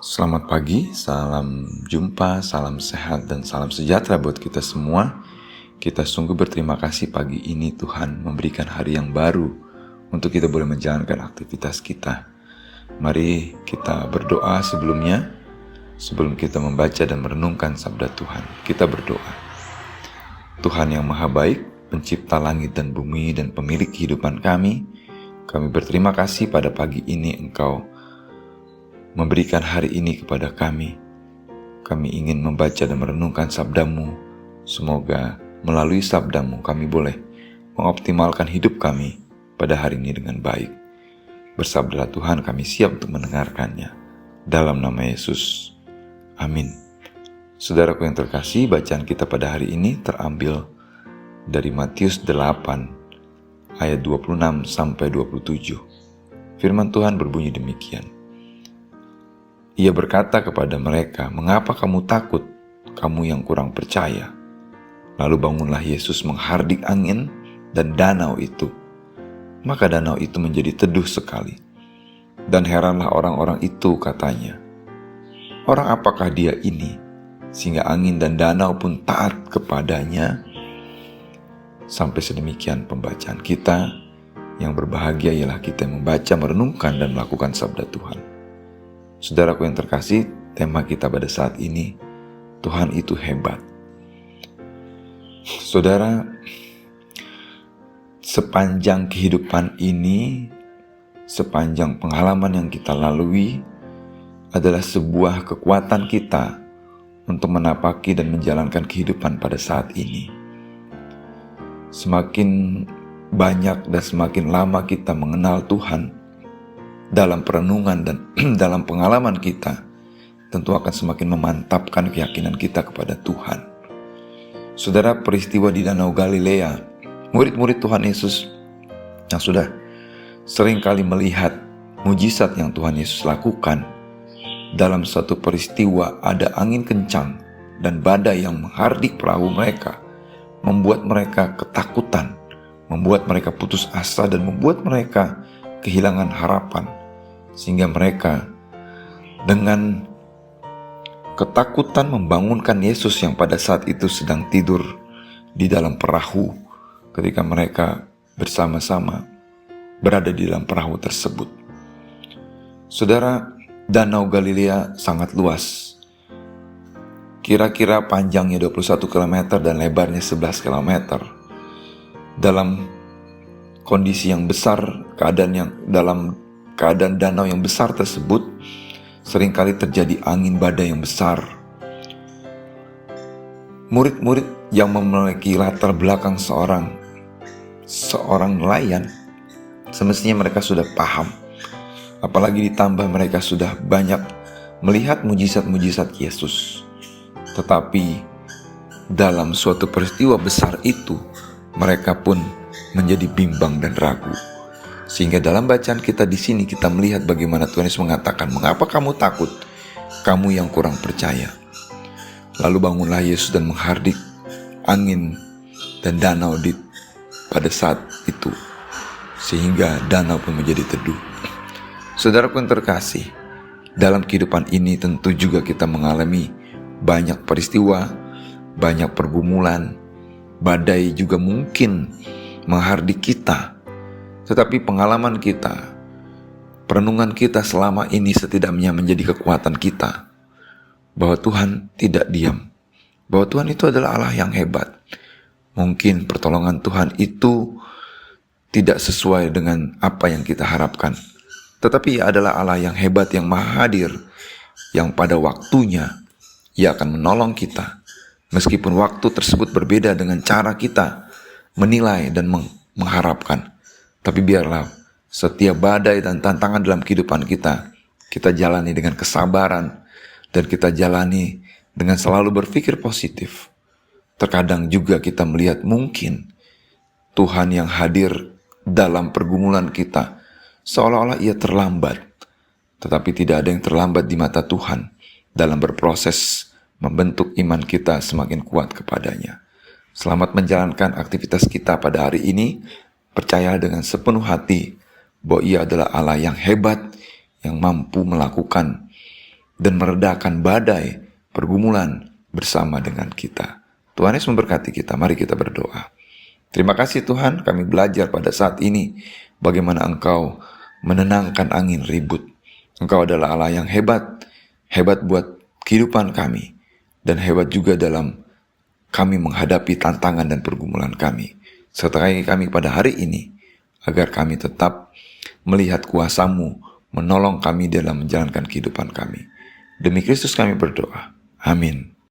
Selamat pagi, salam jumpa, salam sehat, dan salam sejahtera buat kita semua. Kita sungguh berterima kasih pagi ini Tuhan memberikan hari yang baru untuk kita boleh menjalankan aktivitas kita. Mari kita berdoa sebelum kita membaca dan merenungkan sabda Tuhan. Kita berdoa. Tuhan yang maha baik, pencipta langit dan bumi dan pemilik kehidupan kami berterima kasih pada pagi ini Engkau memberikan hari ini kepada kami. Kami ingin membaca dan merenungkan sabda-Mu. Semoga melalui sabda-Mu kami boleh mengoptimalkan hidup kami pada hari ini dengan baik. Bersabdalah Tuhan, kami siap untuk mendengarkannya. Dalam nama Yesus. Amin. Saudaraku yang terkasih, bacaan kita pada hari ini terambil dari Matius 8 ayat 26 sampai 27. Firman Tuhan berbunyi demikian. Ia berkata kepada mereka, "Mengapa kamu takut, kamu yang kurang percaya?" Lalu bangunlah Yesus menghardik angin dan danau itu. Maka danau itu menjadi teduh sekali. Dan heranlah orang-orang itu, katanya, "Orang apakah dia ini, sehingga angin dan danau pun taat kepadanya?" Sampai sedemikian pembacaan kita. Yang berbahagia ialah kita yang membaca, merenungkan, dan melakukan sabda Tuhan. Saudaraku yang terkasih, tema kita pada saat ini, Tuhan itu hebat. Saudara, sepanjang kehidupan ini, sepanjang pengalaman yang kita lalui, adalah sebuah kekuatan kita untuk menapaki dan menjalankan kehidupan pada saat ini. Semakin banyak dan semakin lama kita mengenal Tuhan, dalam perenungan dan dalam pengalaman kita, tentu akan semakin memantapkan keyakinan kita kepada Tuhan. Saudara, peristiwa di Danau Galilea, murid-murid Tuhan Yesus yang sudah sering kali melihat mujizat yang Tuhan Yesus lakukan, dalam satu peristiwa ada angin kencang dan badai yang menghardik perahu mereka, membuat mereka ketakutan, membuat mereka putus asa, dan membuat mereka kehilangan harapan, sehingga mereka dengan ketakutan membangunkan Yesus yang pada saat itu sedang tidur di dalam perahu ketika mereka bersama-sama berada di dalam perahu tersebut. Saudara, Danau Galilea sangat luas. Kira-kira panjangnya 21 km dan lebarnya 11 km. Dalam kondisi yang besar, dalam keadaan danau yang besar tersebut, seringkali terjadi angin badai yang besar. Murid-murid yang memiliki latar belakang seorang nelayan, semestinya mereka sudah paham. Apalagi ditambah mereka sudah banyak melihat mujizat-mujizat Yesus. Tetapi dalam suatu peristiwa besar itu, mereka pun menjadi bimbang dan ragu. Sehingga dalam bacaan kita di sini kita melihat bagaimana Tuhan Yesus mengatakan, "Mengapa kamu takut, kamu yang kurang percaya?" Lalu bangunlah Yesus dan menghardik angin dan danau pada saat itu, sehingga danau pun menjadi teduh. Saudaraku yang terkasih, dalam kehidupan ini tentu juga kita mengalami banyak peristiwa, banyak pergumulan, badai juga mungkin menghardik kita. Tetapi pengalaman kita, perenungan kita selama ini setidaknya menjadi kekuatan kita, bahwa Tuhan tidak diam, bahwa Tuhan itu adalah Allah yang hebat. Mungkin pertolongan Tuhan itu tidak sesuai dengan apa yang kita harapkan, tetapi Ia adalah Allah yang hebat, yang maha hadir, yang pada waktunya Ia akan menolong kita. Meskipun waktu tersebut berbeda dengan cara kita menilai dan mengharapkan. Tapi biarlah setiap badai dan tantangan dalam kehidupan kita jalani dengan kesabaran, dan kita jalani dengan selalu berpikir positif. Terkadang juga kita melihat mungkin Tuhan yang hadir dalam pergumulan kita seolah-olah Ia terlambat. Tetapi tidak ada yang terlambat di mata Tuhan dalam berproses membentuk iman kita semakin kuat kepadanya. Selamat menjalankan aktivitas kita pada hari ini. Percaya dengan sepenuh hati bahwa Ia adalah Allah yang hebat, yang mampu melakukan dan meredakan badai pergumulan bersama dengan kita. Tuhan Yesus memberkati kita. Mari kita berdoa. Terima kasih Tuhan, kami belajar pada saat ini bagaimana Engkau menenangkan angin ribut. Engkau adalah Allah yang hebat, hebat buat kehidupan kami, dan hebat juga dalam kami menghadapi tantangan dan pergumulan kami. Sertai kami pada hari ini, agar kami tetap melihat kuasa-Mu, menolong kami dalam menjalankan kehidupan kami. Demi Kristus kami berdoa. Amin.